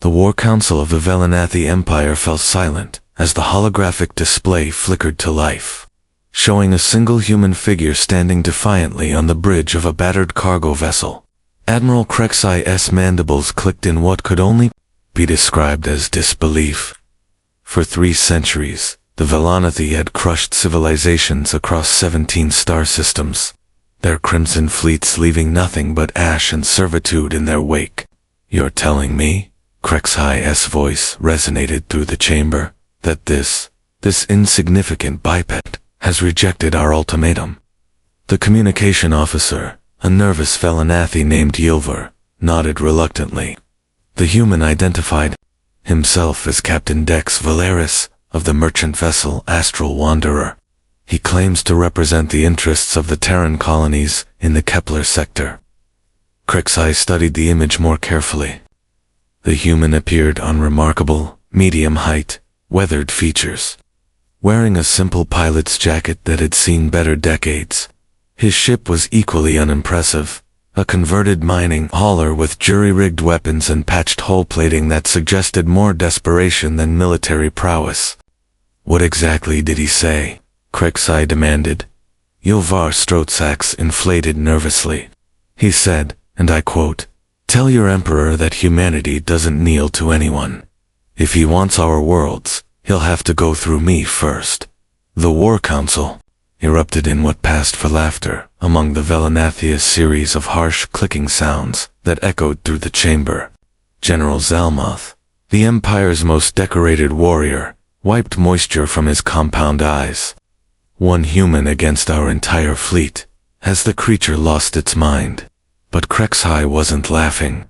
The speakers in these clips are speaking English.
The War Council of the Velanathi Empire fell silent as the holographic display flickered to life, showing a single human figure standing defiantly on the bridge of a battered cargo vessel. Admiral Krexai's mandibles clicked in what could only be described as disbelief. For 3 centuries, the Velanathi had crushed civilizations across 17 star systems, their crimson fleets leaving nothing but ash and servitude in their wake. "You're telling me," Krexai's voice resonated through the chamber, "that this insignificant biped has rejected our ultimatum?" The communication officer, a nervous Velanathi named Ylvar, nodded reluctantly. The human identified himself as Captain Dex Valeris of the merchant vessel Astral Wanderer. He claims to represent the interests of the Terran colonies in the Kepler sector. Krexai studied the image more carefully. The human appeared unremarkable, medium height, weathered features. Wearing a simple pilot's jacket that had seen better decades, his ship was equally unimpressive, a converted mining hauler with jury-rigged weapons and patched hull plating that suggested more desperation than military prowess. "What exactly did he say?" Krexai demanded. Ylvar Strotsaks inflated nervously. He said, and I quote, "Tell your emperor that humanity doesn't kneel to anyone. If he wants our worlds, he'll have to go through me first." The War Council erupted in what passed for laughter among the Velanathi, a series of harsh clicking sounds that echoed through the chamber. General Zalmoth, the Empire's most decorated warrior, wiped moisture from his compound eyes. "One human against our entire fleet. Has the creature lost its mind?" But Krexai wasn't laughing.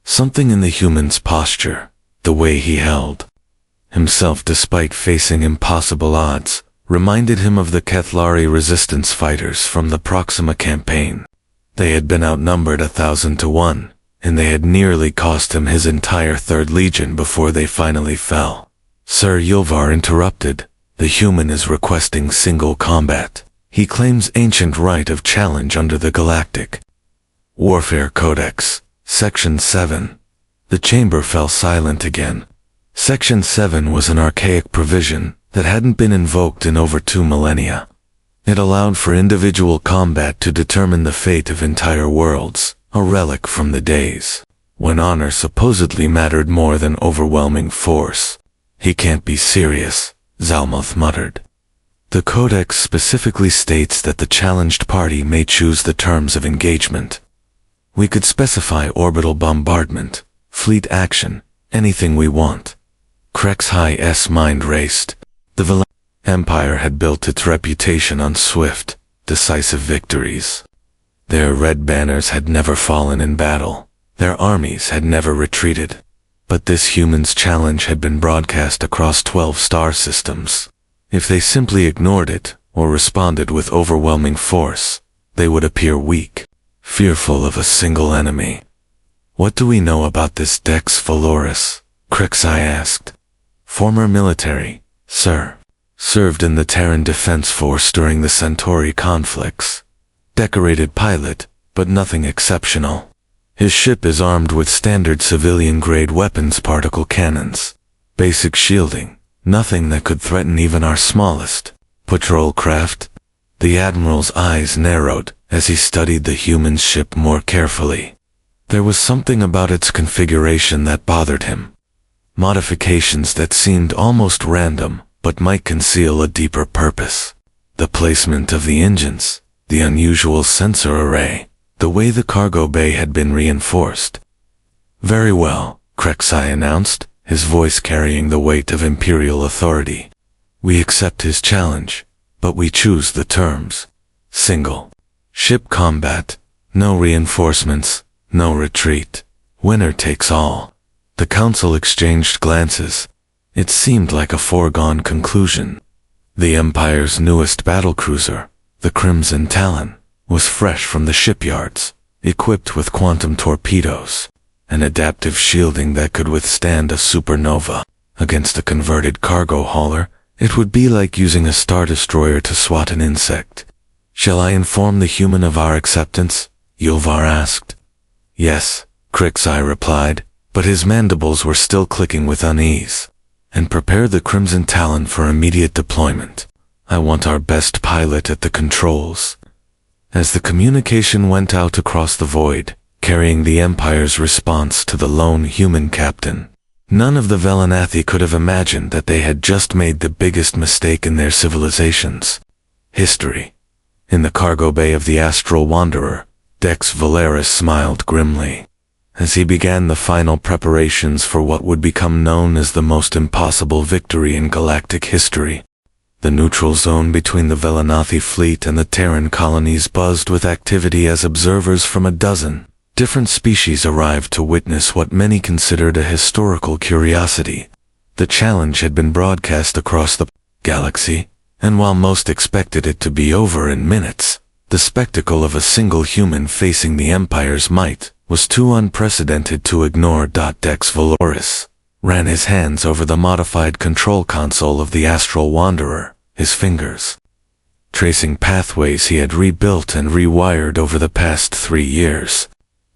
Something in the human's posture, the way he held himself despite facing impossible odds, reminded him of the Kethlari resistance fighters from the Proxima campaign. They had been outnumbered 1,000 to 1, and they had nearly cost him his entire 3rd Legion before they finally fell. Sir Ylvar interrupted. "The human is requesting single combat. He claims ancient right of challenge under the Galactic Warfare Codex, Section 7. The chamber fell silent again. Section 7 was an archaic provision that hadn't been invoked in over 2 millennia. It allowed for individual combat to determine the fate of entire worlds, a relic from the days when honor supposedly mattered more than overwhelming force. "He can't be serious," Zalmoth muttered. "The Codex specifically states that the challenged party may choose the terms of engagement. We could specify orbital bombardment, fleet action, anything we want." Krexai's mind raced. The Velanathi Empire had built its reputation on swift, decisive victories. Their red banners had never fallen in battle. Their armies had never retreated. But this human's challenge had been broadcast across 12 star systems. If they simply ignored it, or responded with overwhelming force, they would appear weak, fearful of a single enemy. "What do we know about this Dex Valoris?" Krexai asked. "Former military, sir. Served in the Terran Defense Force during the Centauri conflicts. Decorated pilot, but nothing exceptional. His ship is armed with standard civilian-grade weapons particle cannons. Basic shielding, nothing that could threaten even our smallest patrol craft." The Admiral's eyes narrowed as he studied the human ship more carefully. There was something about its configuration that bothered him. Modifications that seemed almost random, but might conceal a deeper purpose. The placement of the engines, the unusual sensor array, the way the cargo bay had been reinforced. "Very well," Krexai announced, his voice carrying the weight of imperial authority. "We accept his challenge, but we choose the terms. Single ship combat, no reinforcements, no retreat. Winner takes all." The council exchanged glances. It seemed like a foregone conclusion. The Empire's newest battlecruiser, the Crimson Talon, was fresh from the shipyards, equipped with quantum torpedoes, an adaptive shielding that could withstand a supernova. Against a converted cargo hauler, it would be like using a star destroyer to swat an insect. "Shall I inform the human of our acceptance?" Ylvar asked. "Yes," Krexai replied, but his mandibles were still clicking with unease. "And prepare the Crimson Talon for immediate deployment. I want our best pilot at the controls." As the communication went out across the void, carrying the Empire's response to the lone human captain, none of the Velanathi could have imagined that they had just made the biggest mistake in their civilization's history. In the cargo bay of the Astral Wanderer, Dex Valeris smiled grimly as he began the final preparations for what would become known as the most impossible victory in galactic history. The neutral zone between the Velanathi fleet and the Terran colonies buzzed with activity as observers from a dozen different species arrived to witness what many considered a historical curiosity. The challenge had been broadcast across the galaxy, and while most expected it to be over in minutes, the spectacle of a single human facing the Empire's might was too unprecedented to ignore. Dex Valoris ran his hands over the modified control console of the Astral Wanderer, his fingers tracing pathways he had rebuilt and rewired over the past 3 years.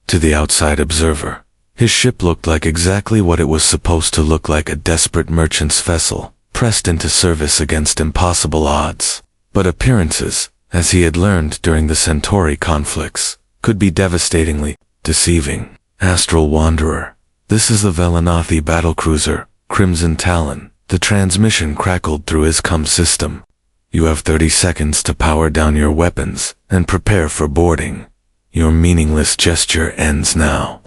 To the outside observer, his ship looked like exactly what it was supposed to look like, a desperate merchant's vessel, pressed into service against impossible odds. But appearances, as he had learned during the Centauri conflicts, could be devastatingly deceiving. "Astral Wanderer, this is the Velanathi battlecruiser, Crimson Talon." The transmission crackled through his comm system. "You have 30 seconds to power down your weapons and prepare for boarding. Your meaningless gesture ends now."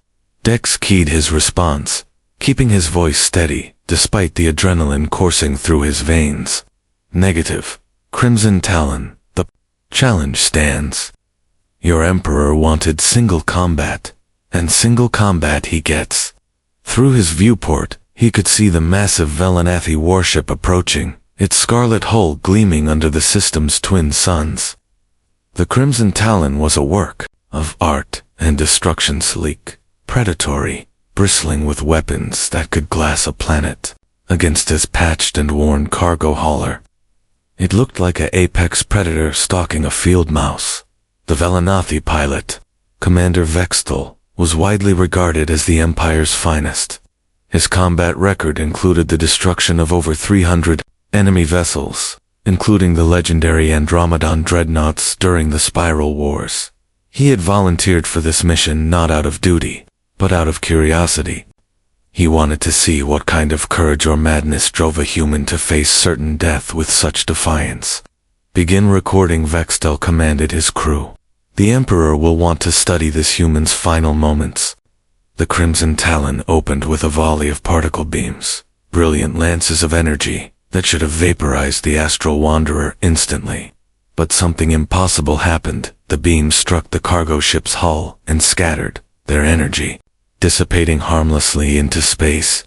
Dex keyed his response, keeping his voice steady despite the adrenaline coursing through his veins. "Negative. Crimson Talon, the challenge stands. Your Emperor wanted single combat, and single combat he gets." Through his viewport, he could see the massive Velanathi warship approaching, its scarlet hull gleaming under the system's twin suns. The Crimson Talon was a work of art and destruction, sleek, predatory, bristling with weapons that could glass a planet against his patched and worn cargo hauler. It looked like an apex predator stalking a field mouse. The Velanathi pilot, Commander Vextel, was widely regarded as the Empire's finest. His combat record included the destruction of over 300 enemy vessels, including the legendary Andromedon dreadnoughts during the Spiral Wars. He had volunteered for this mission not out of duty, but out of curiosity. He wanted to see what kind of courage or madness drove a human to face certain death with such defiance. "Begin recording," Vextel commanded his crew. "The Emperor will want to study this human's final moments." The Crimson Talon opened with a volley of particle beams, brilliant lances of energy that should have vaporized the Astral Wanderer instantly. But something impossible happened. The beams struck the cargo ship's hull and scattered their energy, dissipating harmlessly into space.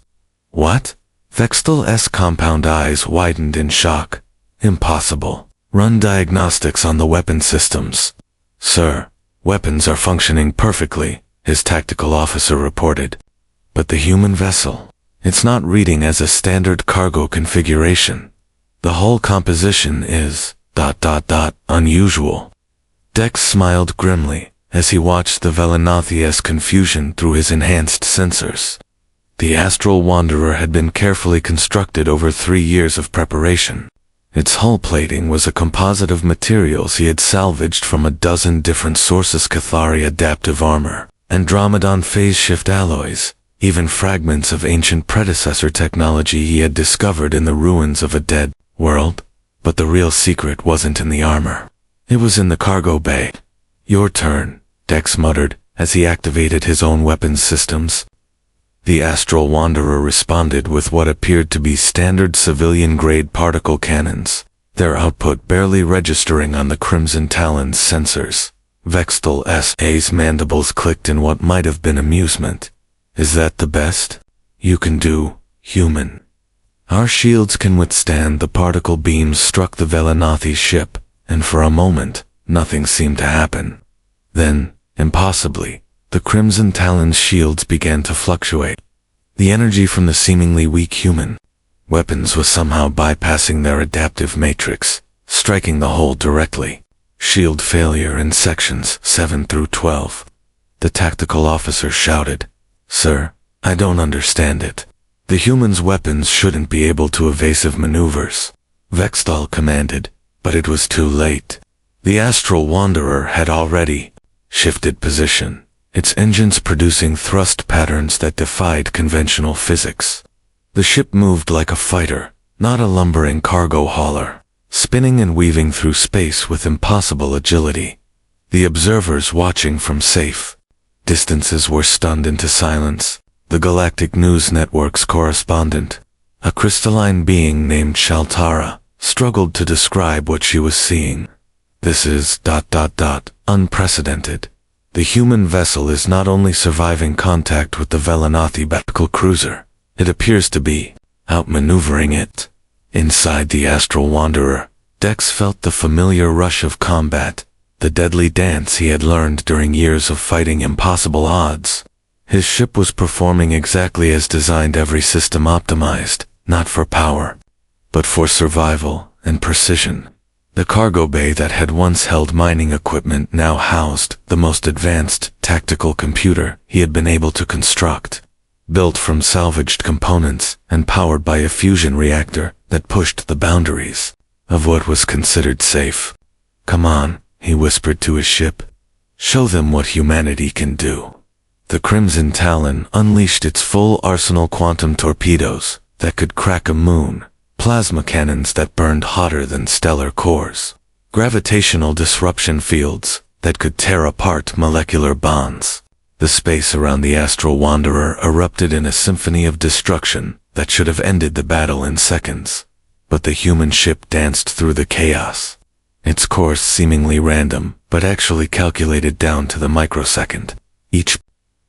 "What?" Vextel's compound eyes widened in shock. "Impossible. Run diagnostics on the weapon systems." "Sir, weapons are functioning perfectly," his tactical officer reported. "But the human vessel, it's not reading as a standard cargo configuration. The hull composition is ... unusual." Dex smiled grimly as he watched the Velanathi's confusion through his enhanced sensors. The Astral Wanderer had been carefully constructed over 3 years of preparation. Its hull plating was a composite of materials he had salvaged from a dozen different sources: Cathari adaptive armor, Andromedon phase shift alloys, even fragments of ancient predecessor technology he had discovered in the ruins of a dead world. But the real secret wasn't in the armor. It was in the cargo bay. "Your turn," Dex muttered as he activated his own weapons systems. The Astral Wanderer responded with what appeared to be standard civilian-grade particle cannons, their output barely registering on the Crimson Talon's sensors. Vextel's mandibles clicked in what might have been amusement. "Is that the best you can do, human? Our shields can withstand." The particle beams struck the Velanathi ship, and for a moment, nothing seemed to happen. Then, impossibly, the Crimson Talon's shields began to fluctuate. The energy from the seemingly weak human weapons was somehow bypassing their adaptive matrix, striking the hull directly. "Shield failure in sections 7 through 12. The tactical officer shouted. "Sir, I don't understand it. The humans' weapons shouldn't be able to evasive maneuvers, Vextal commanded, but it was too late. The astral wanderer had already shifted position, its engines producing thrust patterns that defied conventional physics. The ship moved like a fighter, not a lumbering cargo hauler, spinning and weaving through space with impossible agility. The observers watching from safe distances were stunned into silence. The Galactic News Network's correspondent, a crystalline being named Shaltara, struggled to describe what she was seeing. This is ... unprecedented. The human vessel is not only surviving contact with the Velanathi battle cruiser, it appears to be outmaneuvering it. Inside the astral wanderer, Dex felt the familiar rush of combat, the deadly dance he had learned during years of fighting impossible odds. His ship was performing exactly as designed, every system optimized, not for power, but for survival and precision. The cargo bay that had once held mining equipment now housed the most advanced tactical computer he had been able to construct, built from salvaged components and powered by a fusion reactor that pushed the boundaries of what was considered safe. "Come on," he whispered to his ship. "Show them what humanity can do." The Crimson Talon unleashed its full arsenal: quantum torpedoes that could crack a moon, plasma cannons that burned hotter than stellar cores, gravitational disruption fields that could tear apart molecular bonds. The space around the astral wanderer erupted in a symphony of destruction that should have ended the battle in seconds. But the human ship danced through the chaos, its course seemingly random, but actually calculated down to the microsecond. Each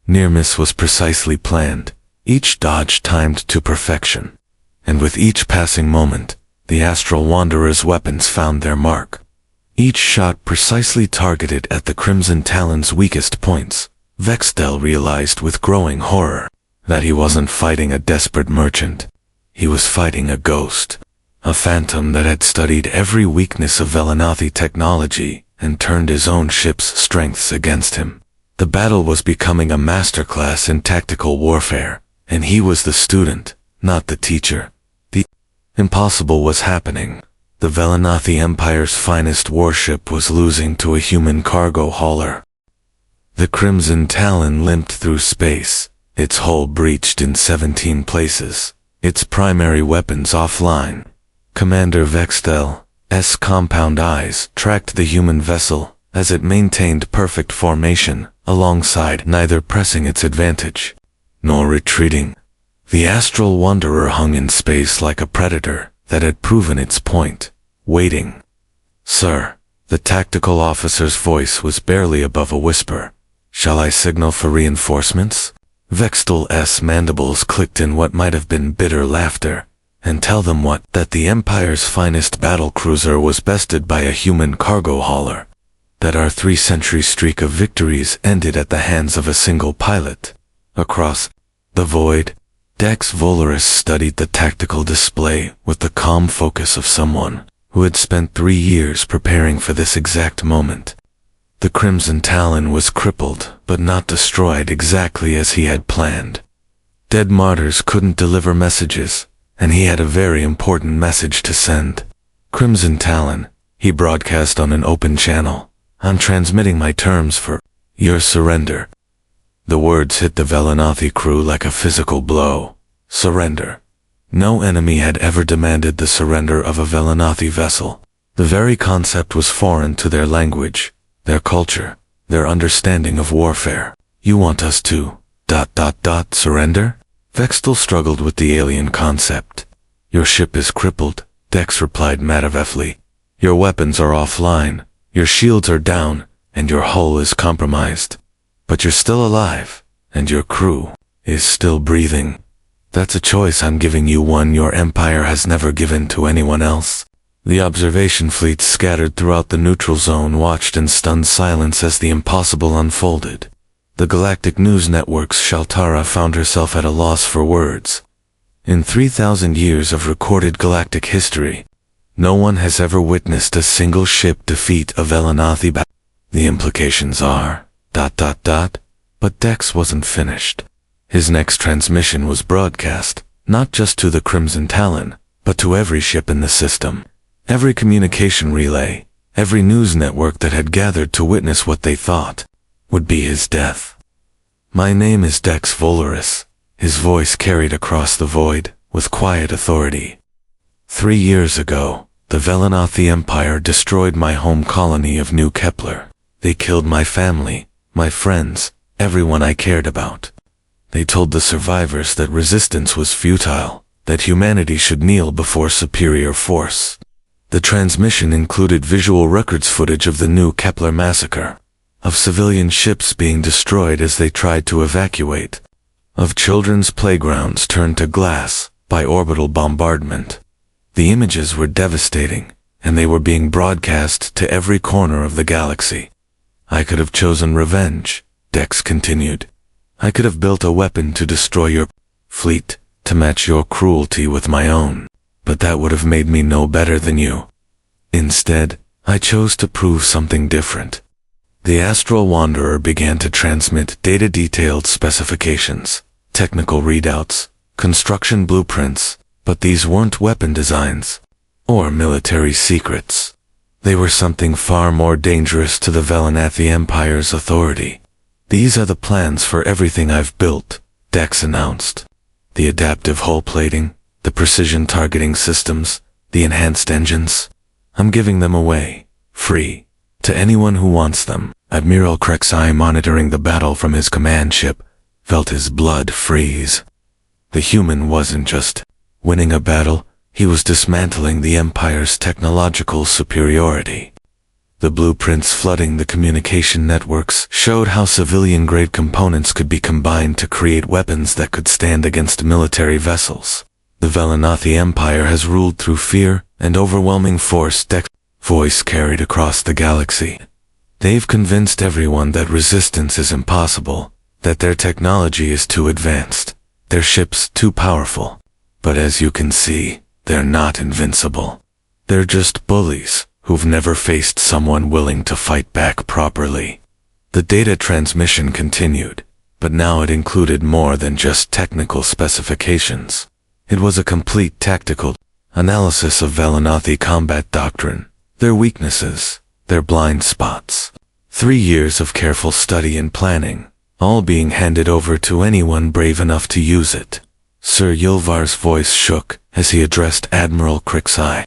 near miss was precisely planned, each dodge timed to perfection. And with each passing moment, the astral wanderer's weapons found their mark. Each shot precisely targeted at the Crimson Talon's weakest points. Vextal realized with growing horror that he wasn't fighting a desperate merchant. He was fighting a ghost, a phantom that had studied every weakness of Velanathi technology and turned his own ship's strengths against him. The battle was becoming a masterclass in tactical warfare, and he was the student, not the teacher. The impossible was happening. The Velanathi Empire's finest warship was losing to a human cargo hauler. The Crimson Talon limped through space, its hull breached in 17 places, its primary weapons offline. Commander Vextal's compound eyes tracked the human vessel as it maintained perfect formation, alongside neither pressing its advantage nor retreating. The astral wanderer hung in space like a predator that had proven its point, waiting. "Sir," the tactical officer's voice was barely above a whisper. "Shall I signal for reinforcements?" Vextal's mandibles clicked in what might have been bitter laughter. "And tell them what? That the Empire's finest battlecruiser was bested by a human cargo hauler. That our 3-century streak of victories ended at the hands of a single pilot." Across the void, Dex Volaris studied the tactical display with the calm focus of someone who had spent 3 years preparing for this exact moment. The Crimson Talon was crippled, but not destroyed exactly as he had planned. Dead martyrs couldn't deliver messages, and he had a very important message to send. "Crimson Talon," he broadcast on an open channel, "I'm transmitting my terms for your surrender." The words hit the Velanathi crew like a physical blow. Surrender. No enemy had ever demanded the surrender of a Velanathi vessel. The very concept was foreign to their language, their culture, their understanding of warfare. "You want us to ... surrender?" Vextal struggled with the alien concept. "Your ship is crippled," Dex replied matter-of-factly. "Your weapons are offline, your shields are down, and your hull is compromised. But you're still alive, and your crew is still breathing. That's a choice I'm giving you, one your empire has never given to anyone else." The observation fleets scattered throughout the neutral zone watched in stunned silence as the impossible unfolded. The Galactic News Network's Shaltara found herself at a loss for words. In 3,000 years of recorded galactic history, no one has ever witnessed a single ship defeat a Velanathi battle. The implications are ... But Dex wasn't finished. His next transmission was broadcast, not just to the Crimson Talon, but to every ship in the system. Every communication relay, every news network that had gathered to witness what they thought would be his death. "My name is Dex Volaris," his voice carried across the void with quiet authority. 3 years ago, the Velanathi Empire destroyed my home colony of New Kepler. They killed my family, my friends, everyone I cared about. They told the survivors that resistance was futile, that humanity should kneel before superior force. The transmission included visual records footage of the New Kepler massacre, of civilian ships being destroyed as they tried to evacuate, of children's playgrounds turned to glass by orbital bombardment. The images were devastating, and they were being broadcast to every corner of the galaxy. "I could have chosen revenge," Dex continued. "I could have built a weapon to destroy your fleet, to match your cruelty with my own, but that would have made me no better than you. Instead, I chose to prove something different." The Astral Wanderer began to transmit data-detailed specifications, technical readouts, construction blueprints, but these weren't weapon designs or military secrets. They were something far more dangerous to the Velanathi Empire's authority. "These are the plans for everything I've built," Dex announced. "The adaptive hull plating, the precision targeting systems, the enhanced engines. I'm giving them away, free, to anyone who wants them." Admiral Krexai, monitoring the battle from his command ship, felt his blood freeze. The human wasn't just winning a battle, he was dismantling the Empire's technological superiority. The blueprints flooding the communication networks showed how civilian-grade components could be combined to create weapons that could stand against military vessels. "The Velanathi Empire has ruled through fear and overwhelming force," Dex's voice carried across the galaxy. "They've convinced everyone that resistance is impossible, that their technology is too advanced, their ships too powerful. But as you can see, they're not invincible. They're just bullies who've never faced someone willing to fight back properly." The data transmission continued, but now it included more than just technical specifications. It was a complete tactical analysis of Velanathi combat doctrine, their weaknesses, their blind spots. 3 years of careful study and planning, all being handed over to anyone brave enough to use it. Sir Yulvar's voice shook as he addressed Admiral Krexai.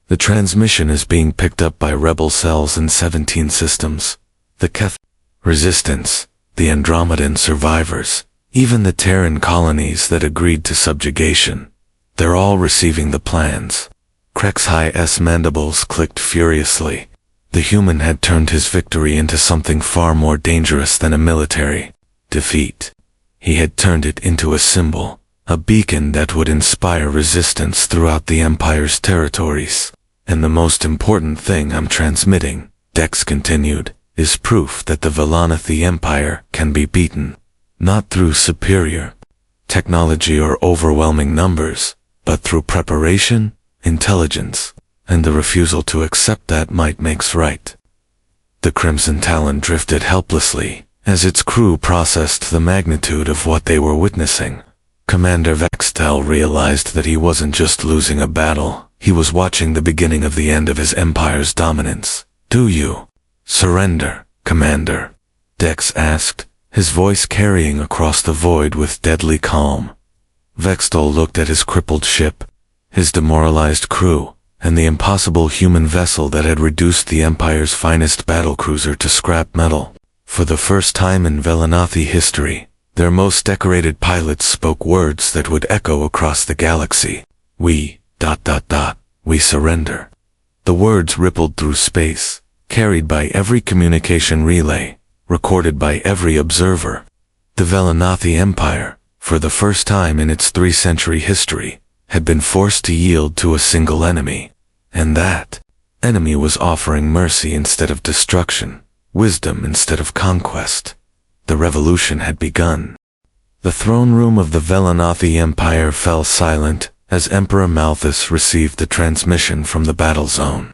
"The transmission is being picked up by rebel cells in 17 systems. The Keth resistance, the Andromedan survivors, even the Terran colonies that agreed to subjugation. They're all receiving the plans." Krexai's mandibles clicked furiously. The human had turned his victory into something far more dangerous than a military defeat. He had turned it into a symbol, a beacon that would inspire resistance throughout the Empire's territories. "And the most important thing I'm transmitting," Dex continued, "is proof that the Velanathi Empire can be beaten, not through superior technology or overwhelming numbers, but through preparation, intelligence, and the refusal to accept that might makes right." The Crimson Talon drifted helplessly as its crew processed the magnitude of what they were witnessing. Commander Vextel realized that he wasn't just losing a battle, he was watching the beginning of the end of his empire's dominance. "Do you surrender, Commander?" Dex asked, his voice carrying across the void with deadly calm. Vextel looked at his crippled ship, his demoralized crew, and the impossible human vessel that had reduced the Empire's finest battlecruiser to scrap metal. For the first time in Velanathi history, their most decorated pilots spoke words that would echo across the galaxy. We surrender." The words rippled through space, carried by every communication relay, recorded by every observer. The Velanathi Empire, for the first time in its 3-century history, had been forced to yield to a single enemy. And that enemy was offering mercy instead of destruction, wisdom instead of conquest. The revolution had begun. The throne room of the Velanathi Empire fell silent as Emperor Malthus received the transmission from the battle zone.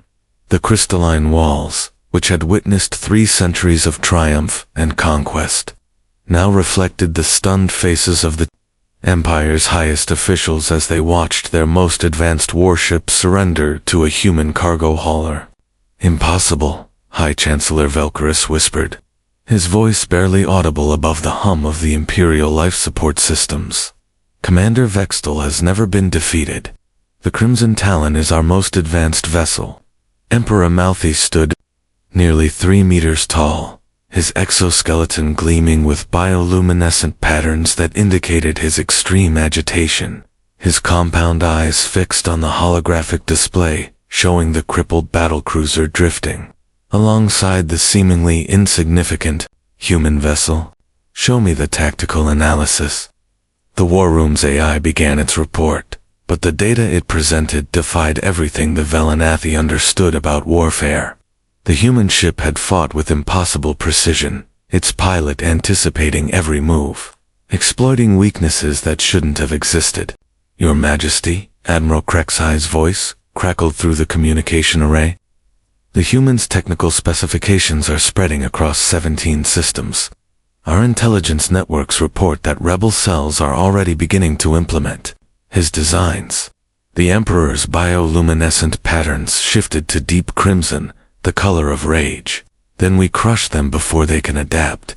The crystalline walls, which had witnessed 3 centuries of triumph and conquest, now reflected the stunned faces of the Empire's highest officials as they watched their most advanced warship surrender to a human cargo hauler. "Impossible," High Chancellor Velcarus whispered, his voice barely audible above the hum of the Imperial life support systems. "Commander Vextal has never been defeated. The Crimson Talon is our most advanced vessel." Emperor Malthy stood, nearly 3 meters tall, his exoskeleton gleaming with bioluminescent patterns that indicated his extreme agitation, his compound eyes fixed on the holographic display, showing the crippled battlecruiser drifting alongside the seemingly insignificant human vessel. "Show me the tactical analysis." The War Room's AI began its report, but the data it presented defied everything the Velanathi understood about warfare. The human ship had fought with impossible precision, its pilot anticipating every move, exploiting weaknesses that shouldn't have existed. "Your Majesty," Admiral Krexai's voice crackled through the communication array. "The human's technical specifications are spreading across 17 systems. Our intelligence networks report that rebel cells are already beginning to implement his designs." The Emperor's bioluminescent patterns shifted to deep crimson, the color of rage. "Then we crush them before they can adapt.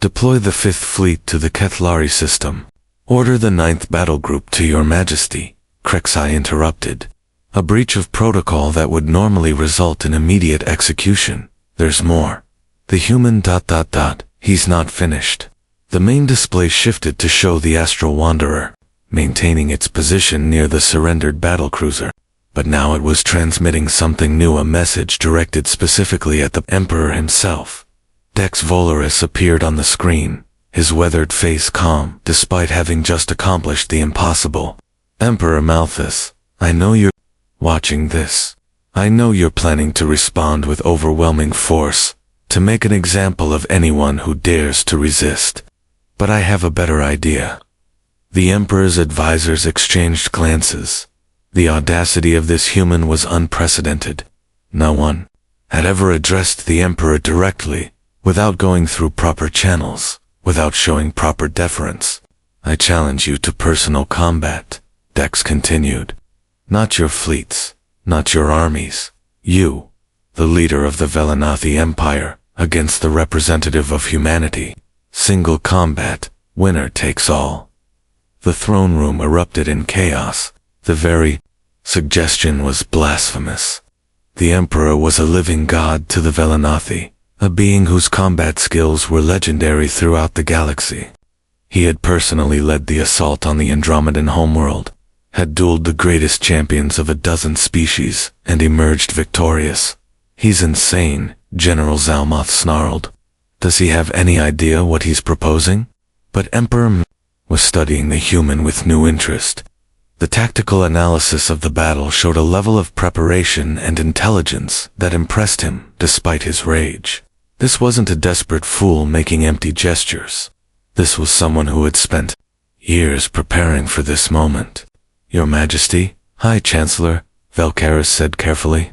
Deploy the 5th Fleet to the Kethlari system. Order the 9th Battle Group to Your Majesty," Krexai interrupted. "A breach of protocol that would normally result in immediate execution. There's more." The human ... He's not finished. The main display shifted to show the Astral Wanderer, maintaining its position near the surrendered battlecruiser. But now it was transmitting something new, a message directed specifically at the Emperor himself. Dex Volaris appeared on the screen, his weathered face calm, despite having just accomplished the impossible. "Emperor Malthus, I know you're watching this. I know you're planning to respond with overwhelming force, to make an example of anyone who dares to resist. But I have a better idea." The Emperor's advisors exchanged glances. The audacity of this human was unprecedented. No one had ever addressed the Emperor directly, without going through proper channels, without showing proper deference. "I challenge you to personal combat," Dex continued. "Not your fleets, not your armies. You, the leader of the Velanathi Empire, against the representative of humanity. Single combat, winner takes all." The throne room erupted in chaos. The very suggestion was blasphemous. The Emperor was a living god to the Velanathi, a being whose combat skills were legendary throughout the galaxy. He had personally led the assault on the Andromedan homeworld, had dueled the greatest champions of a dozen species, and emerged victorious. "He's insane," General Zalmoth snarled. "Does he have any idea what he's proposing?" But Emperor was studying the human with new interest. The tactical analysis of the battle showed a level of preparation and intelligence that impressed him despite his rage. This wasn't a desperate fool making empty gestures. This was someone who had spent years preparing for this moment. "Your Majesty," High Chancellor Velcarus said carefully.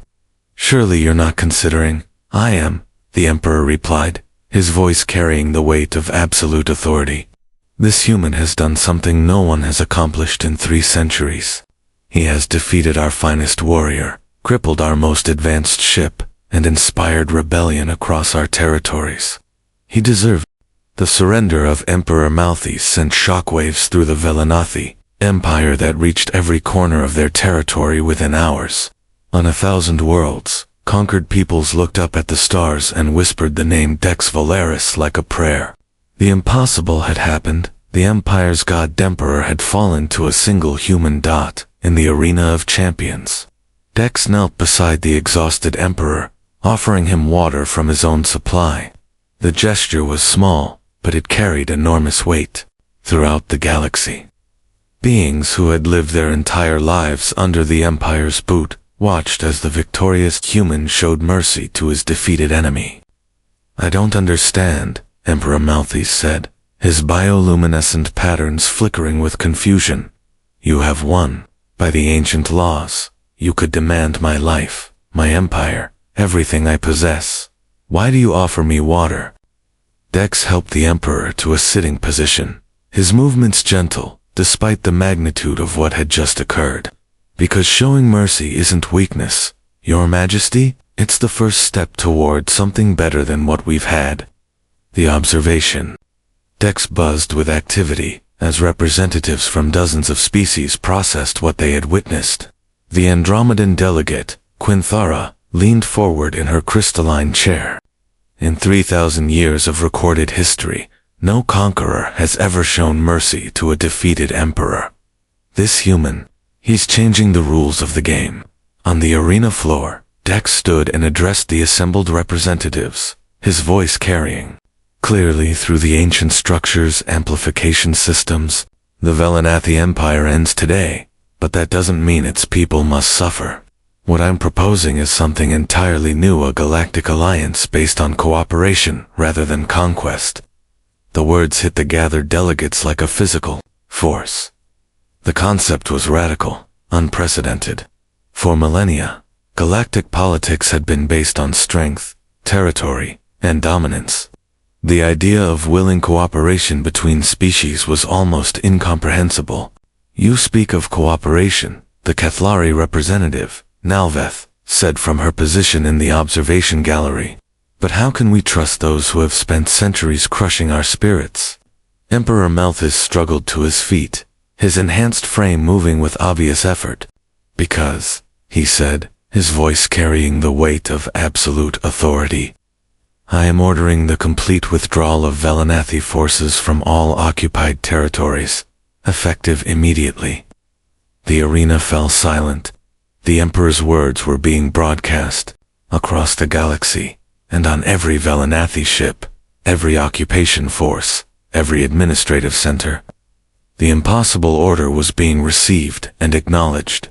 "Surely you're not considering—" "I am," the Emperor replied, his voice carrying the weight of absolute authority. "This human has done something no one has accomplished in 3 centuries. He has defeated our finest warrior, crippled our most advanced ship, and inspired rebellion across our territories. He deserved." The surrender of Emperor Malthy sent shockwaves through the Velanathi Empire that reached every corner of their territory within hours. On 1,000 worlds, conquered peoples looked up at the stars and whispered the name Dex Volaris like a prayer. The impossible had happened. The Empire's god Emperor had fallen to a single human dot in the arena of champions. Dex knelt beside the exhausted Emperor, offering him water from his own supply. The gesture was small, but it carried enormous weight. Throughout the galaxy, beings who had lived their entire lives under the Empire's boot watched as the victorious human showed mercy to his defeated enemy. "I don't understand," Emperor Malthy said, his bioluminescent patterns flickering with confusion. "You have won. By the ancient laws, you could demand my life, my empire, everything I possess. Why do you offer me water?" Dex helped the Emperor to a sitting position, his movements gentle, despite the magnitude of what had just occurred. Because showing mercy isn't weakness, Your Majesty, it's the first step toward something better than what we've had. The observation. Dex buzzed with activity, as representatives from dozens of species processed what they had witnessed. The Andromedan delegate, Quinthara, leaned forward in her crystalline chair. In 3,000 years of recorded history, no conqueror has ever shown mercy to a defeated emperor. This human, he's changing the rules of the game. On the arena floor, Dex stood and addressed the assembled representatives, his voice carrying clearly through the ancient structure's amplification systems. The Velanathi Empire ends today, but that doesn't mean its people must suffer. What I'm proposing is something entirely new, a galactic alliance based on cooperation rather than conquest. The words hit the gathered delegates like a physical force. The concept was radical, unprecedented. For millennia, galactic politics had been based on strength, territory, and dominance. The idea of willing cooperation between species was almost incomprehensible. You speak of cooperation, the Kathlari representative, Nalveth, said from her position in the observation gallery. But how can we trust those who have spent centuries crushing our spirits? Emperor Malthus struggled to his feet, his enhanced frame moving with obvious effort. Because, he said, his voice carrying the weight of absolute authority, I am ordering the complete withdrawal of Velanathi forces from all occupied territories, effective immediately. The arena fell silent. The Emperor's words were being broadcast across the galaxy, and on every Velanathi ship, every occupation force, every administrative center. The impossible order was being received and acknowledged.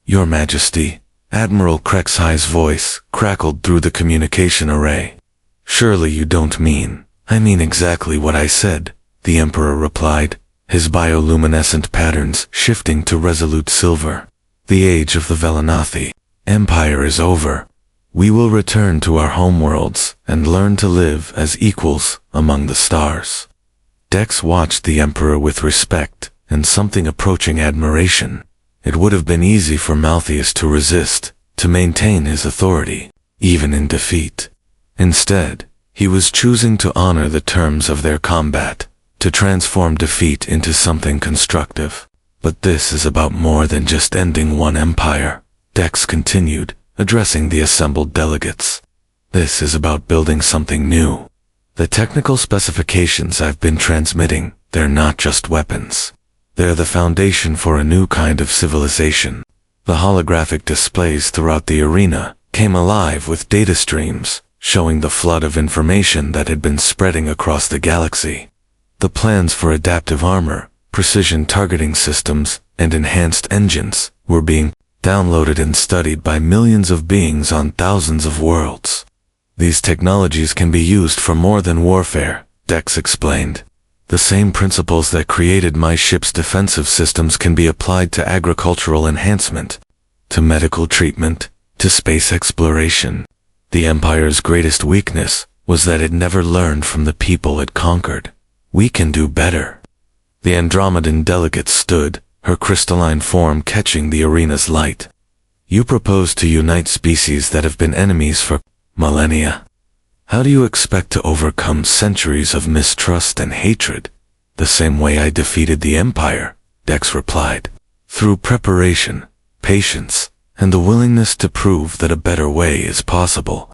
Your Majesty, Admiral Krexhi's voice crackled through the communication array. Surely you don't mean, I mean exactly what I said, the Emperor replied, his bioluminescent patterns shifting to resolute silver. The age of the Velanathi Empire is over. We will return to our homeworlds and learn to live as equals among the stars. Dex watched the Emperor with respect and something approaching admiration. It would have been easy for Malthus to resist, to maintain his authority, even in defeat. Instead, he was choosing to honor the terms of their combat, to transform defeat into something constructive. But this is about more than just ending one empire, Dex continued, addressing the assembled delegates. This is about building something new. The technical specifications I've been transmitting, they're not just weapons. They're the foundation for a new kind of civilization. The holographic displays throughout the arena came alive with data streams, showing the flood of information that had been spreading across the galaxy. The plans for adaptive armor, precision targeting systems, and enhanced engines were being downloaded and studied by millions of beings on thousands of worlds. These technologies can be used for more than warfare, Dex explained. The same principles that created my ship's defensive systems can be applied to agricultural enhancement, to medical treatment, to space exploration. The Empire's greatest weakness was that it never learned from the people it conquered. We can do better. The Andromedan delegate stood, her crystalline form catching the arena's light. You propose to unite species that have been enemies for millennia. How do you expect to overcome centuries of mistrust and hatred? The same way I defeated the Empire, Dex replied. Through preparation, patience, and the willingness to prove that a better way is possible.